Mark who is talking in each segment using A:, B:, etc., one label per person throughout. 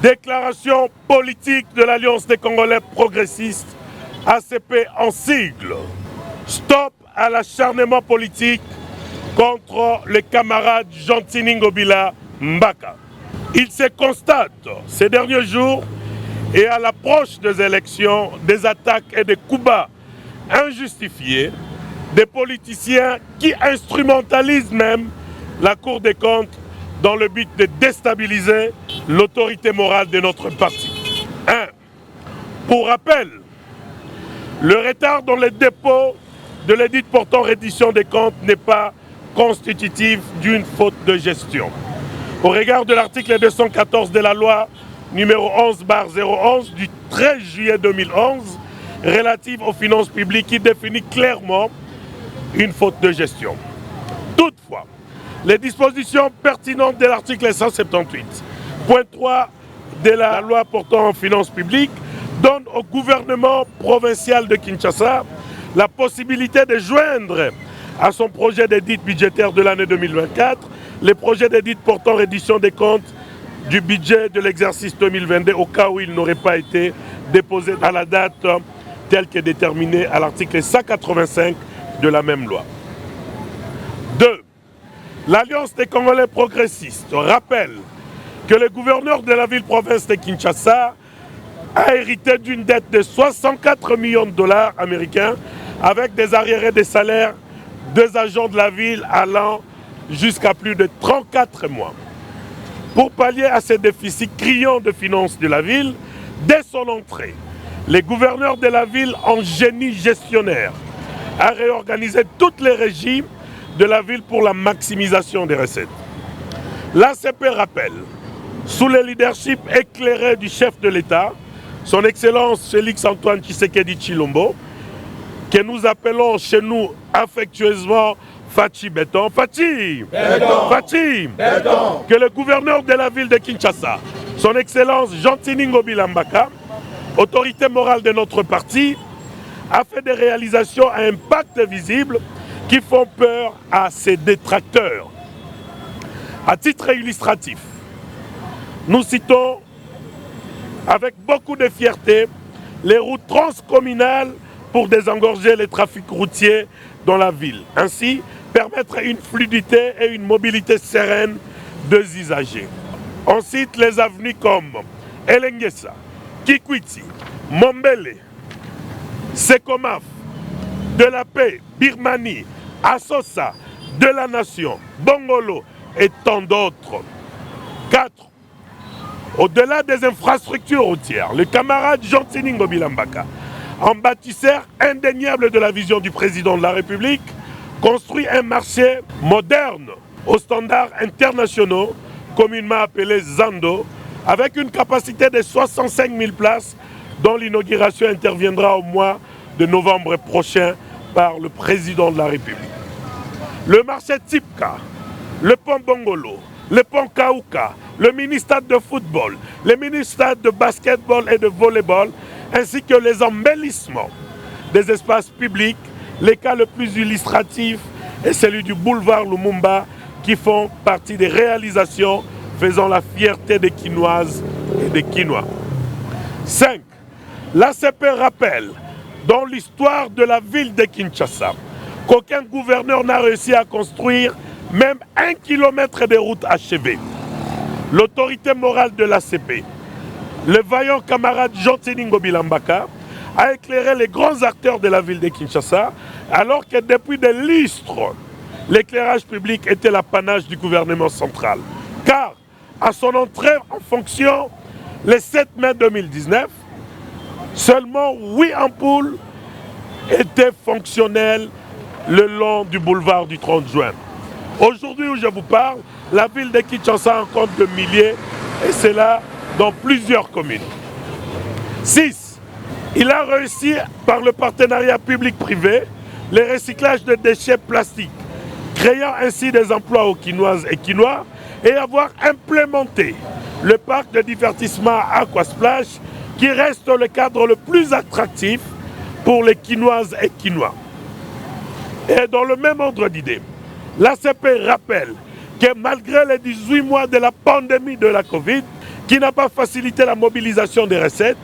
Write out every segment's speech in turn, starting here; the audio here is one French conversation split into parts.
A: Déclaration politique de l'Alliance des Congolais progressistes, ACP en sigle. Stop à l'acharnement politique contre les camarades Jean-Tini Ngobila Mbaka. Il se constate ces derniers jours et à l'approche des élections, des attaques et des coups bas injustifiés, des politiciens qui instrumentalisent même la Cour des comptes dans le but de déstabiliser l'autorité morale de notre parti. Pour rappel, le retard dans le dépôt de l'édit portant reddition des comptes n'est pas constitutif d'une faute de gestion. Au regard de l'article 214 de la loi numéro 11/011 du 13 juillet 2011 relative aux finances publiques qui définit clairement une faute de gestion. Toutefois, les dispositions pertinentes de l'article 178.3 de la loi portant en finances publiques donnent au gouvernement provincial de Kinshasa la possibilité de joindre à son projet d'édit budgétaire de l'année 2024 les projets d'édit portant reddition des comptes du budget de l'exercice 2022 au cas où il n'aurait pas été déposé à la date telle que déterminée à l'article 185 de la même loi. 2. L'Alliance des Congolais progressistes rappelle que le gouverneur de la ville-province de Kinshasa a hérité d'une dette de 64 millions de dollars américains avec des arriérés de salaire des agents de la ville allant jusqu'à plus de 34 mois. Pour pallier à ces déficits criants de finances de la ville, dès son entrée, le gouverneur de la ville en génie gestionnaire a réorganisé toutes les régies de la ville pour la maximisation des recettes. L'ACP rappelle, sous le leadership éclairé du chef de l'État, son Excellence Félix-Antoine Tshisekedi Tshilombo, que nous appelons chez nous affectueusement Fachi Béton, Fachi, que le gouverneur de la ville de Kinshasa, son Excellence Jean-Tini Ngobila Mbaka, autorité morale de notre parti, a fait des réalisations à impact visible qui font peur à ses détracteurs. À titre illustratif, nous citons avec beaucoup de fierté les routes transcommunales pour désengorger les trafics routiers dans la ville. Ainsi, permettre une fluidité et une mobilité sereine des usagers. On cite les avenues comme Elengesa, Kikwiti, Mombele, Sekomaf, De la Paix, Birmanie, Assosa, De la Nation, Bongolo et tant d'autres. 4. Au-delà des infrastructures routières, le camarade Jean-Tini Ngobila Mbaka, en bâtisseur indéniable de la vision du président de la République, construit un marché moderne aux standards internationaux, communément appelé Zando, avec une capacité de 65 000 places dont l'inauguration interviendra au mois de novembre prochain par le président de la République. Le marché Tipka, le pont Bongolo, le pont Kaouka, le mini-stade de football, le mini-stade de basketball et de volleyball, ainsi que les embellissements des espaces publics, les cas le plus illustratif est celui du boulevard Lumumba qui font partie des réalisations faisant la fierté des Kinoises et des Kinois. 5. L'ACP rappelle dans l'histoire de la ville de Kinshasa qu'aucun gouverneur n'a réussi à construire même 1 kilomètre de routes achevées. L'autorité morale de l'ACP, le vaillant camarade Jean-Tini Ngobila Mbaka, a éclairé les grands acteurs de la ville de Kinshasa, alors que depuis des lustres, l'éclairage public était l'apanage du gouvernement central. Car, à son entrée en fonction le 7 mai 2019, seulement 8 ampoules étaient fonctionnelles le long du boulevard du 30 juin. Aujourd'hui où je vous parle, la ville de Kinshasa en compte de milliers, et c'est là dans plusieurs communes. 6. Il a réussi par le partenariat public-privé le recyclage de déchets plastiques, créant ainsi des emplois aux Kinoises et Kinois, et avoir implémenté le parc de divertissement Aquasplash qui reste le cadre le plus attractif pour les Kinoises et Kinois. Et dans le même ordre d'idée, l'ACP rappelle que malgré les 18 mois de la pandémie de la Covid, qui n'a pas facilité la mobilisation des recettes,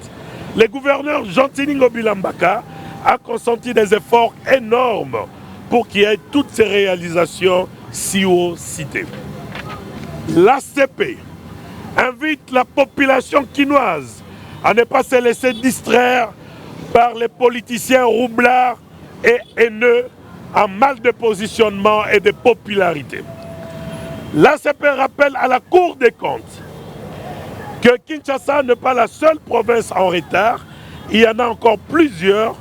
A: le gouverneur Jean-Tiningo Bilambaka a consenti des efforts énormes pour qu'il y ait toutes ces réalisations si haut citées. L'ACP invite la population quinoise à ne pas se laisser distraire par les politiciens roublards et haineux en mal de positionnement et de popularité. L'ACP rappelle à la Cour des comptes que Kinshasa n'est pas la seule province en retard. Il y en a encore plusieurs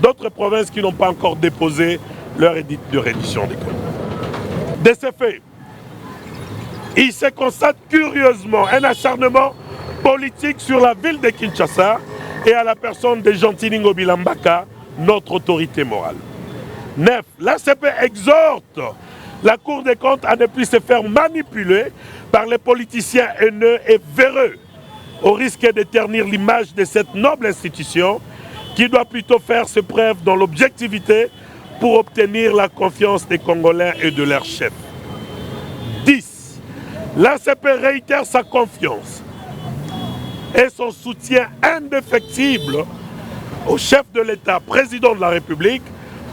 A: d'autres provinces qui n'ont pas encore déposé leur édit de reddition des comptes. De ce fait, il se constate curieusement un acharnement politique sur la ville de Kinshasa et à la personne de Jean-Tiningo Bilambaka, notre autorité morale. 9. L'ACP exhorte la Cour des comptes à ne plus se faire manipuler par les politiciens haineux et véreux, au risque de ternir l'image de cette noble institution qui doit plutôt faire ses preuves dans l'objectivité pour obtenir la confiance des Congolais et de leurs chefs. 10. L'ACP réitère sa confiance et son soutien indéfectible au chef de l'État, président de la République,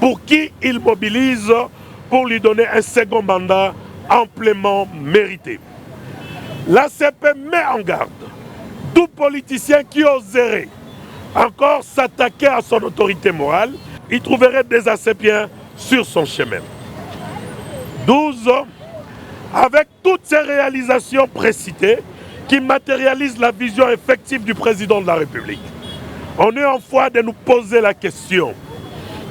A: pour qui il mobilise pour lui donner un second mandat amplement mérité. L'ACP met en garde tout politicien qui oserait encore s'attaquer à son autorité morale, il trouverait des ACPiens sur son chemin. 12. Avec toutes ces réalisations précitées qui matérialisent la vision effective du président de la République, on est en foi de nous poser la question: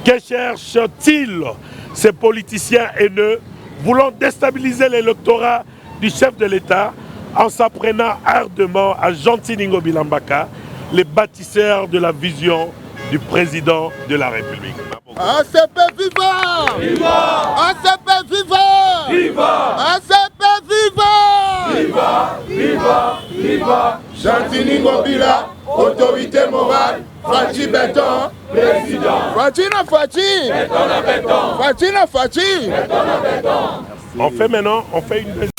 A: que cherchent-ils ces politiciens haineux voulant déstabiliser l'électorat du chef de l'État en s'apprenant ardemment à Jean-Tiningo Bilambaka, les bâtisseurs de la vision du président de la République?
B: ACP vivant!
C: Viva!
B: ACP vivant!
C: Viva!
B: ACP vivant!
C: Viva! Viva! Viva!
B: Jean-Tiningo Bila, autorité morale, Fachi Béton,
C: Président!
B: Fatina Fachi!
C: Béton à béton!
B: Fatina Fachi!
C: Béton à béton!
A: On fait maintenant, on fait une deuxième.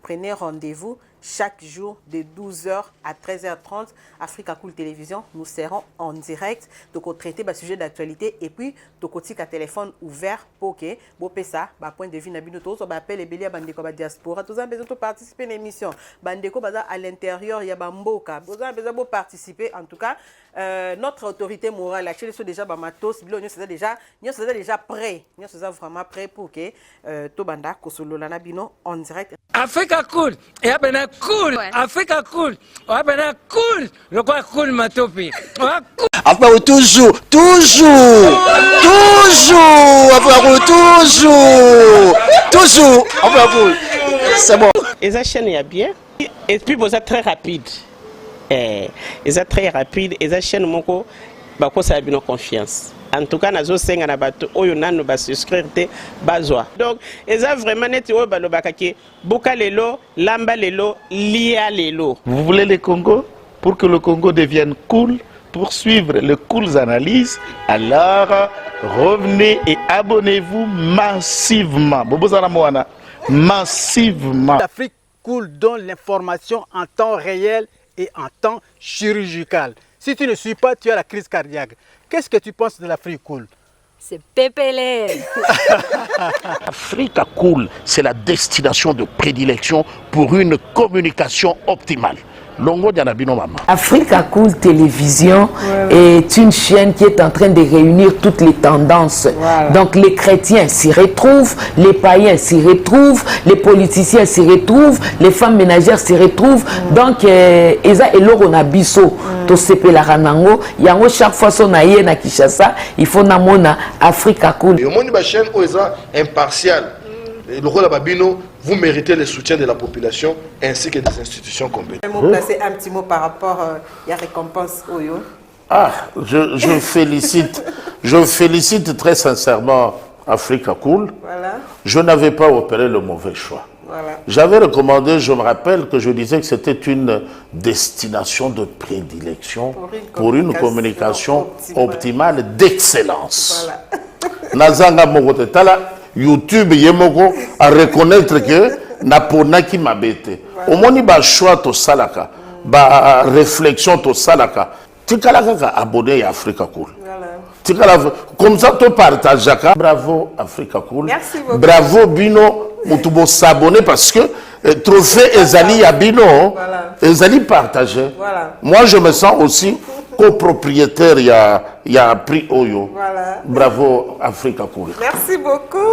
D: Prenez rendez-vous chaque jour de 12h à 13h30. Africa Cool Télévision, nous serons en direct. Donc, traiter le sujet d'actualité et puis, donc, un téléphone ouvert pour que vous ça, point de vue, nous appelle les béliers à diaspora. Tous avez besoin de participer à l'émission. Bandeko à l'intérieur, il y a Bamboka. Vous avez besoin de participer. En tout cas, notre autorité morale, actuellement, sont déjà matos. Nous sommes déjà prêts. Nous sommes vraiment prêts pour que Tobanda Kosolo Lanabino en direct.
E: Africa Cool, et après cool, Africa Cool, après cool, le quoi cool matopi.
B: Après toujours, après c'est bon.
F: Et ça chaîne est bien, et puis vous êtes très rapide. Et ça très rapide, et ça chaîne mon co, bah quoi ça a bien confiance. En tout cas, nous avons na bato oyo nanu ba souscrire te bazwa. Donc, eza vraiment net oyo balobaka ke boka lelo, lamba lelo, lia lelo.
G: Vous voulez le Congo? Pour que le Congo devienne cool, pour suivre les cool analyses, alors revenez et abonnez-vous massivement. Bobozana Moana, massivement.
H: L'Afrique Cool donne l'information en temps réel et en temps chirurgical. Si tu ne suis pas, tu as la crise cardiaque. Qu'est-ce que tu penses de l'Afrique Cool?
I: C'est pépélé.
G: Africa Cool, c'est la destination de prédilection pour une communication optimale. Longo Dianabino Mama.
J: Africa Cool Télévision est une chaîne qui est en train de réunir toutes les tendances. Voilà. Donc les chrétiens s'y retrouvent, les païens s'y retrouvent, les politiciens s'y retrouvent, les femmes ménagères s'y retrouvent. Donc Eza Eloro na biso to sepe la ranango, yango chaque fois son aïe na Kinshasa, il faut namona Africa Cool.
K: Et au monde de la chaîne Oza impartial. Le rôle de Babino, vous méritez le soutien de la population ainsi que des institutions compétentes.
D: Placer un petit mot par rapport à la récompense Oyo.
G: Ah, je félicite très sincèrement Africa Cool. Voilà. Je n'avais pas opéré le mauvais choix. Voilà. J'avais recommandé, je me rappelle que je disais que c'était une destination de prédilection pour une communication optimale d'excellence. Voilà. Nazanga Mogote Tala. YouTube yemoko à reconnaître que naponaki mabete omoni ba choix to salaka ba réflexion to salaka tikala kaka abonné à Africa Cool. Tikala comme ça to partageaka. Bravo Africa Cool.
D: Merci beaucoup.
G: Bravo Bino mutubo s'abonner parce que trophée ezali ya Bino ezali partagé.
D: Voilà.
G: Moi je me sens aussi copropriétaire il y a prix Oyo.
D: Voilà.
G: Bravo Africa Cool.
D: Merci beaucoup.